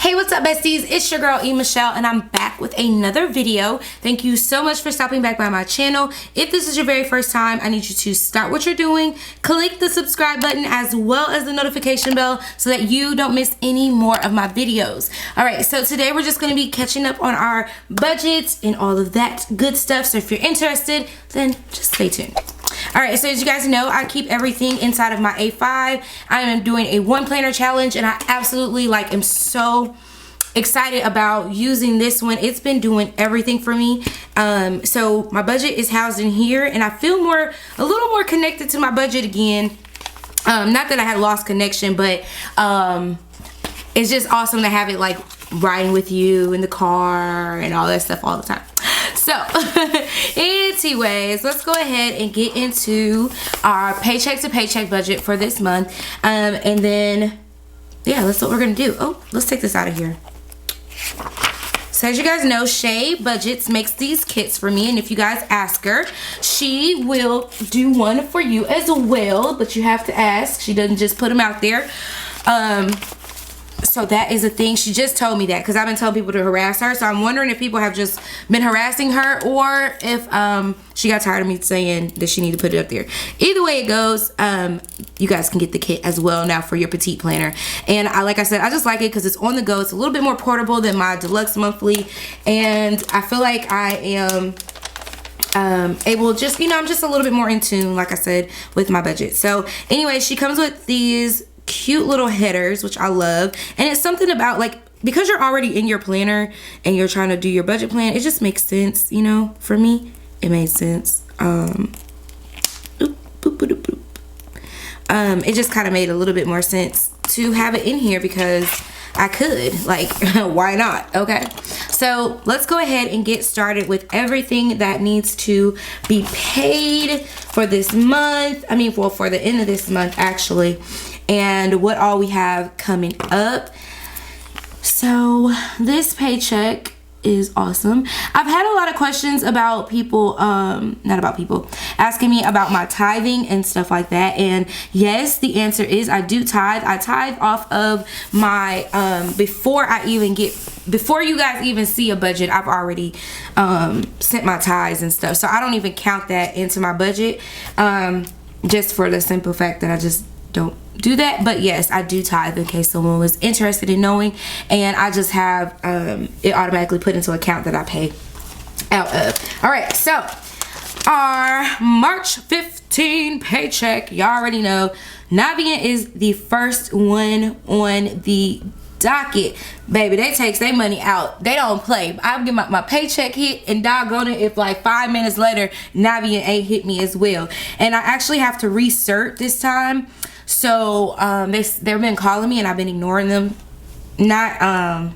Hey, what's up, besties? It's your girl Elaine Michelle, and I'm back with another video. Thank you so much for stopping back by my channel. If this is your very first time, I need you to start what you're doing, click the subscribe button as well as the notification bell so that you don't miss any more of my videos. All right, so today we're just going to be catching up on our budgets and all of that good stuff. So if you're interested, then just stay tuned. All right, so as you guys know, I keep everything inside of my A5. I am doing a one planner challenge, and I absolutely am so excited about using this one. It's been doing everything for me. So my budget is housed in here, and I feel a little more connected to my budget again. Not that I had lost connection, but it's just awesome to have it riding with you in the car and all that stuff all the time. So anyways, let's go ahead and get into our paycheck to paycheck budget for this month. And then, yeah, that's what we're gonna do. Oh, let's take this out of here. So as you guys know, Shay Budgets makes these kits for me, and if you guys ask her, she will do one for you as well, but you have to ask. She doesn't just put them out there. So that is a thing. She just told me that because I've been telling people to harass her. So I'm wondering if people have just been harassing her, or if she got tired of me saying that she needed to put it up there. Either way it goes, you guys can get the kit as well now for your petite planner. And like I said, I just like it because it's on the go. It's a little bit more portable than my deluxe monthly, and I feel like I am able, just I'm just a little bit more in tune, like I said, with my budget. So anyway, she comes with these cute little headers, which I love, and it's something about because you're already in your planner and you're trying to do your budget plan, it just makes sense, for me it made sense. It just kind of made a little bit more sense to have it in here because I could, why not? Okay, so let's go ahead and get started with everything that needs to be paid for this month. Well, for the end of this month actually, and what all we have coming up. So this paycheck is awesome. I've had a lot of questions about people, asking me about my tithing and stuff like that. And yes, the answer is I do tithe. I tithe off of my, before you guys even see a budget, I've already sent my tithes and stuff. So I don't even count that into my budget, just for the simple fact that I just don't do that. But yes, I do tithe in case someone was interested in knowing, and I just have it automatically put into an account that I pay out of. All right, so our March 15 paycheck, y'all already know Navient is the first one on the docket. Baby, they takes their money out. They don't play. I'll get my paycheck hit, and doggone it if 5 minutes later Navient ain't hit me as well. And I actually have to recert this time. So they've been calling me and I've been ignoring them. Not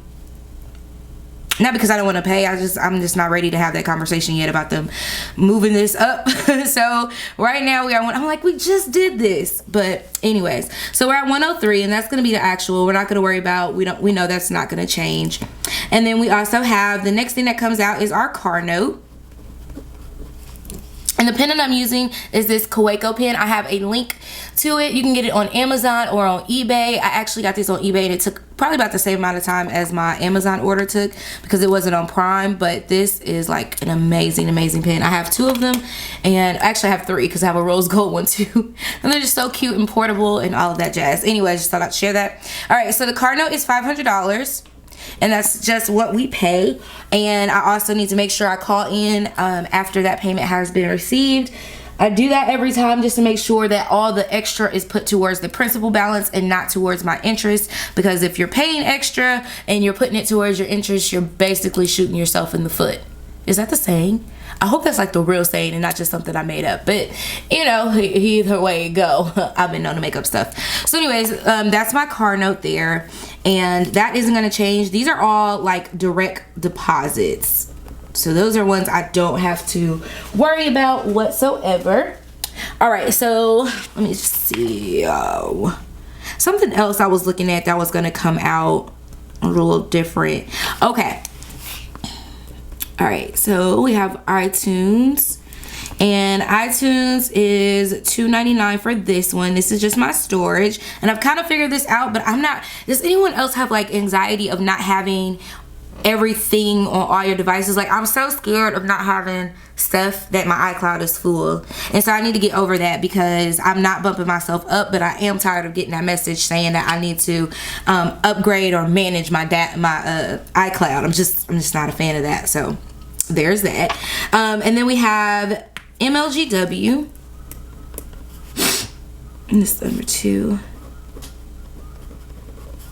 because I don't want to pay. I'm just not ready to have that conversation yet about them moving this up. So right now I'm like, we just did this. But anyways, so we're at 103, and that's going to be the actual. We're not going to worry about, we know that's not going to change. And then we also have, the next thing that comes out is our car note. And the pen that I'm using is this Kaweco pen. I have a link to it. You can get it on Amazon or on eBay. I actually got this on eBay, and it took probably about the same amount of time as my Amazon order took because it wasn't on Prime. But this is an amazing, amazing pen. I have two of them, and actually I have three because I have a rose gold one too. And they're just so cute and portable and all of that jazz. Anyway, I just thought I'd share that. All right, so the car note is $500. And that's just what we pay. And I also need to make sure I call in after that payment has been received. I do that every time just to make sure that all the extra is put towards the principal balance and not towards my interest. Because if you're paying extra and you're putting it towards your interest, you're basically shooting yourself in the foot. Is that the saying? I hope that's the real saying and not just something I made up. But either way it go, I've been known to make up stuff. So anyways, that's my car note there, and that isn't going to change. These are all direct deposits, so those are ones I don't have to worry about whatsoever. All right, so let me just see. Something else I was looking at that was going to come out a little different. Okay. All right, so we have iTunes, And iTunes is $2.99 for this one. This is just my storage, and I've kind of figured this out, but I'm not. Does anyone else have like anxiety of not having everything on all your devices? Like, I'm so scared of not having stuff that my iCloud is full, and so I need to get over that, because I'm not bumping myself up, but I am tired of getting that message saying that I need to upgrade or manage my iCloud. I'm just not a fan of that. So there's that. And then we have MLGW, and this is number 2.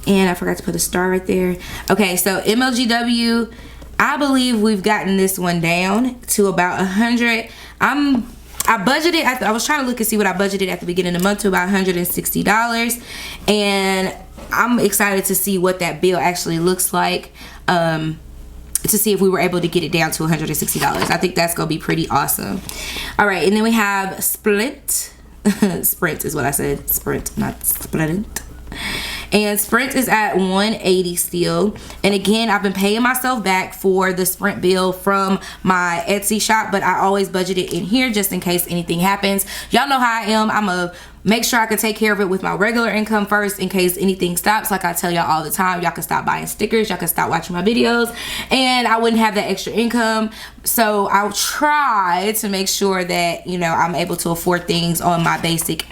And I forgot to put a star right there. Okay, so MLGW, I believe we've gotten this one down to about 100. I budgeted I was trying to look and see what I budgeted at the beginning of the month to about $160, and I'm excited to see what that bill actually looks like, to see if we were able to get it down to $160. I think that's gonna be pretty awesome. All right, and then we have Sprint. Sprint is what I said. Sprint, not Sprint. And Sprint is at $180 still. And again, I've been paying myself back for the Sprint bill from my Etsy shop, but I always budget it in here just in case anything happens. Y'all know how I am. I'm a make sure I can take care of it with my regular income first in case anything stops. Like I tell y'all all the time, y'all can stop buying stickers, y'all can stop watching my videos, and I wouldn't have that extra income. So I'll try to make sure that, you know, I'm able to afford things on my basic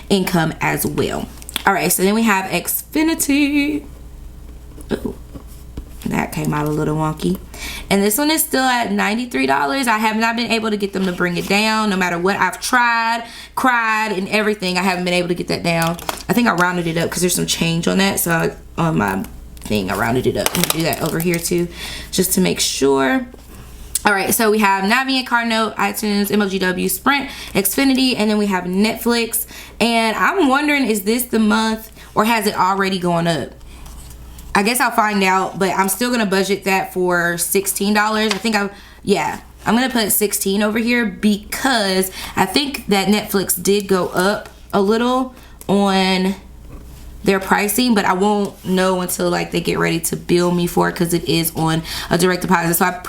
income as well. All right, so then we have Xfinity. Ooh, that came out a little wonky. And this one is still at $93. I have not been able to get them to bring it down. No matter what I've tried, cried, and everything, I haven't been able to get that down. I think I rounded it up because there's some change on that. So on my thing, I rounded it up. I'm gonna do that over here too, just to make sure. All right, so we have Navient, CarNote, iTunes, MLGW, Sprint, Xfinity, and then we have Netflix. And I'm wondering, is this the month or has it already gone up? I guess I'll find out, but I'm still gonna budget that for $16. I think I'm gonna put 16 over here because I think that Netflix did go up a little on their pricing, but I won't know until like they get ready to bill me for it, because it is on a direct deposit. So I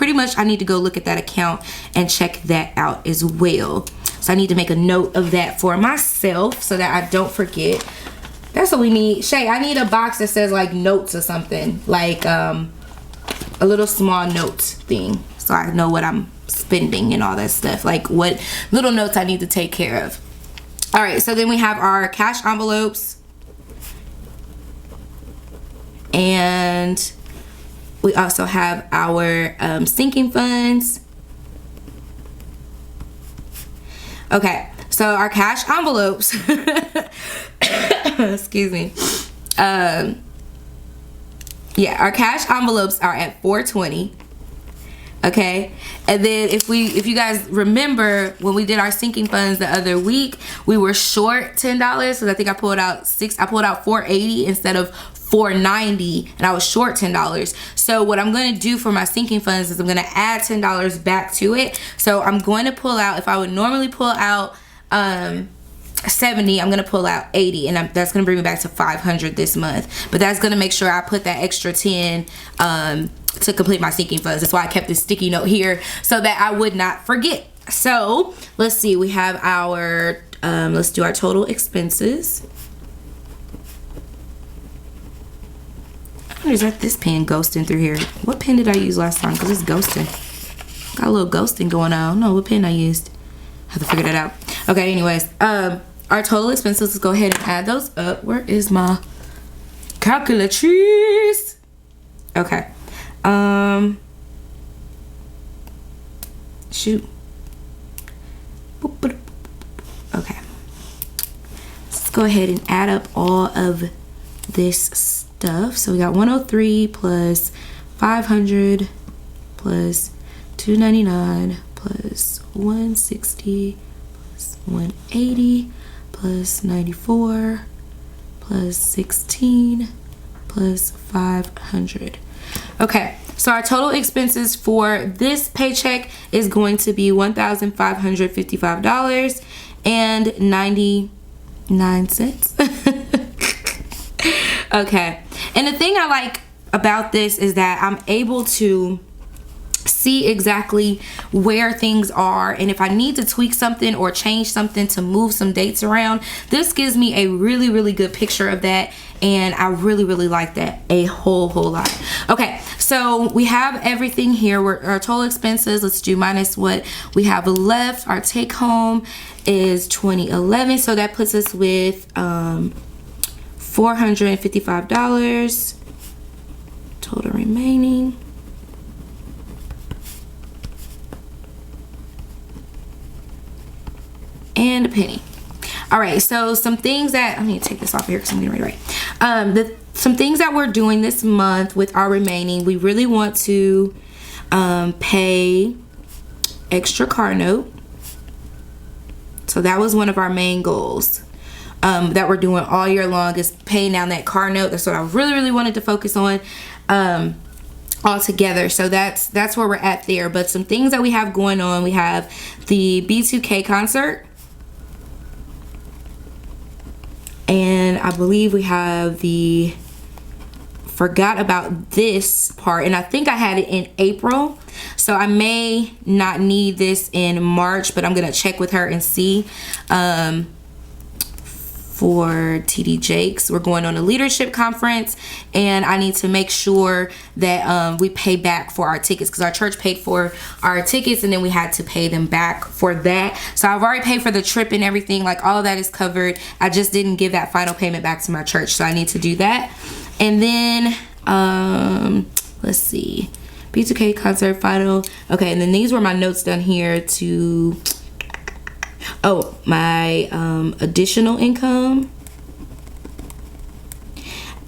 need to go look at that account and check that out as well. So I need to make a note of that for myself so that I don't forget. That's what we need. Shay, I need a box that says like notes or something, like a little small notes thing, so I know what I'm spending and all that stuff, like what little notes I need to take care of. All right, so then we have our cash envelopes, and we also have our sinking funds. Okay, so our cash envelopes excuse me, our cash envelopes are at $420. Okay, and then if you guys remember when we did our sinking funds the other week, we were short $10 because I think I pulled out $480 instead of $490, and I was short $10. So what I'm going to do for my sinking funds is I'm going to add $10 back to it. So I'm going to pull out, if I would normally pull out 70, I'm going to pull out 80, and that's going to bring me back to 500 this month. But that's going to make sure I put that extra 10 to complete my sinking funds. That's why I kept this sticky note here so that I would not forget. So let's see, we have our let's do our total expenses. What is that? This pen ghosting through here. What pen did I use last time? Because it's ghosting. Got a little ghosting going on. I don't know what pen I used. Have to figure that out. Okay, anyways, our total expenses, let's go ahead and add those up. Where is my calculatrice? Okay. Shoot. Okay. Let's go ahead and add up all of this stuff. So we got 103 plus 500 plus 299 plus 160 plus 180 plus 94 plus 16 plus 500. Okay, so our total expenses for this paycheck is going to be $1,555.99. Okay, and the thing I like about this is that I'm able to see exactly where things are, and if I need to tweak something or change something to move some dates around, this gives me a really good picture of that, and I really like that a whole lot. Okay, so we have everything here. Our total expenses, let's do minus what we have left. Our take home is $20.11, so that puts us with $455 total remaining. And a penny. All right, so some things that, I need to take this off here because I'm getting ready to write. Some things that we're doing this month with our remaining, we really want to pay extra car note. So that was one of our main goals that we're doing all year long, is paying down that car note. That's what I really wanted to focus on all together. So that's where we're at there. But some things that we have going on, we have the B2K concert, and I believe we have forgot about this part, and I think I had it in April, so I may not need this in March, but I'm gonna check with her and see. For TD Jakes, we're going on a leadership conference, and I need to make sure that we pay back for our tickets, because our church paid for our tickets and then we had to pay them back for that. So I've already paid for the trip and everything, like all of that is covered. I just didn't give that final payment back to my church, so I need to do that. And then let's see, B2K concert final. Okay, and then these were my notes down here to my additional income,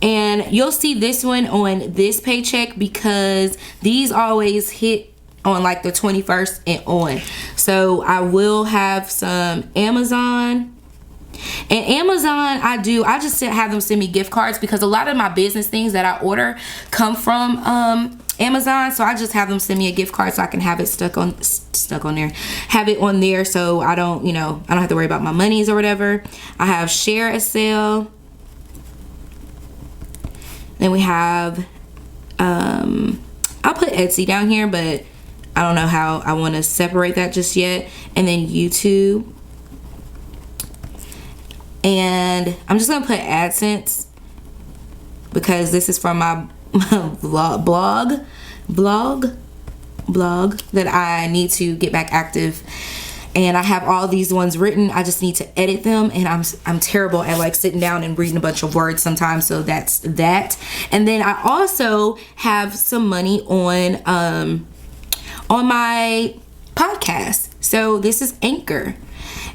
and you'll see this one on this paycheck because these always hit on like the 21st and on. So I will have some Amazon. And Amazon, I just have them send me gift cards because a lot of my business things that I order come from Amazon. So I just have them send me a gift card so I can have it stuck on there, have it on there, so I don't have to worry about my monies or whatever. I have share a sale. Then we have I'll put Etsy down here, but I don't know how I want to separate that just yet. And then YouTube. And I'm just gonna put AdSense because this is from my blog that I need to get back active, and I have all these ones written. I just need to edit them, and I'm terrible at like sitting down and reading a bunch of words sometimes, so that's that. And then I also have some money on my podcast. So this is Anchor.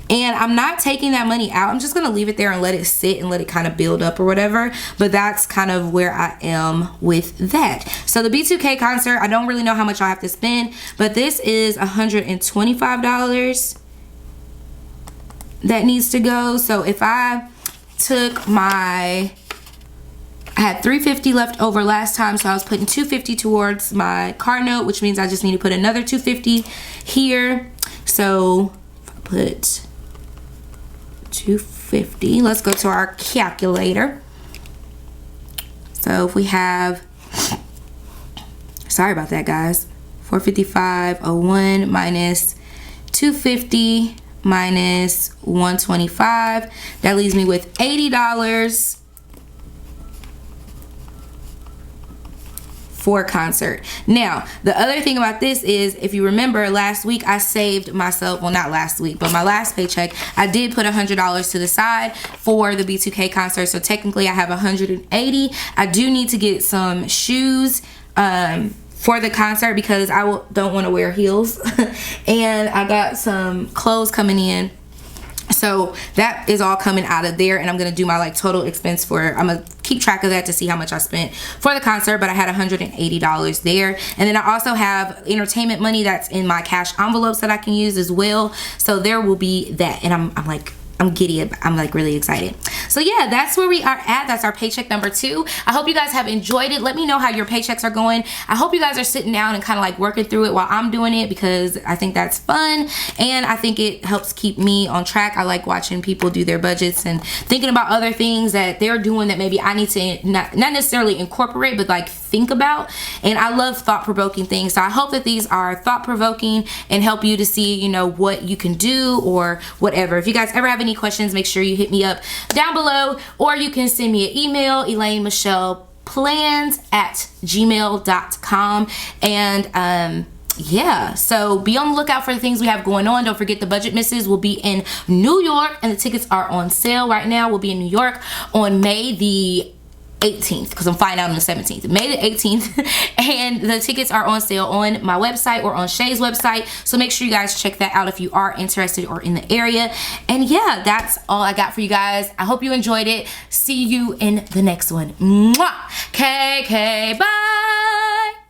And I'm not taking that money out. I'm just going to leave it there and let it sit and let it kind of build up or whatever. But that's kind of where I am with that. So the B2K concert, I don't really know how much I have to spend. But this is $125 that needs to go. So if I took I had $350 left over last time. So I was putting $250 towards my car note, which means I just need to put another $250 here. So if I put $250, let's go to our calculator. So if we have, sorry about that guys, 455.01 minus 250 minus 125, that leaves me with $80 for concert. Now, the other thing about this is, if you remember last week, I saved myself, well not last week, but my last paycheck, I did put $100 to the side for the B2K concert. So technically I have $180. I do need to get some shoes for the concert because I don't want to wear heels. And I got some clothes coming in. So that is all coming out of there, and I'm gonna do my like total expense I'm gonna keep track of that to see how much I spent for the concert. But I had $180 there, and then I also have entertainment money that's in my cash envelopes that I can use as well. So there will be that, and I'm like I'm giddy. I'm like really excited. So yeah, that's where we are at. That's our paycheck number 2. I hope you guys have enjoyed it. Let me know how your paychecks are going. I hope you guys are sitting down and kind of like working through it while I'm doing it, because I think that's fun and I think it helps keep me on track. I like watching people do their budgets and thinking about other things that they're doing that maybe I need to not necessarily incorporate, but like think about. And I love thought-provoking things. So I hope that these are thought-provoking and help you to see, you know, what you can do or whatever. If you guys ever have any questions, make sure you hit me up down below, or you can send me an email, Elaine Michelle plans@gmail.com. And yeah, so be on the lookout for the things we have going on. Don't forget the Budget Misses will be in New York, and the tickets are on sale right now. We'll be in New York on May the 18th, because I'm flying out on the 17th, May the 18th, and the tickets are on sale on my website or on Shay's website, so make sure you guys check that out if you are interested or in the area. And yeah, that's all I got for you guys. I hope you enjoyed it. See you in the next one. Mwah! KK, bye.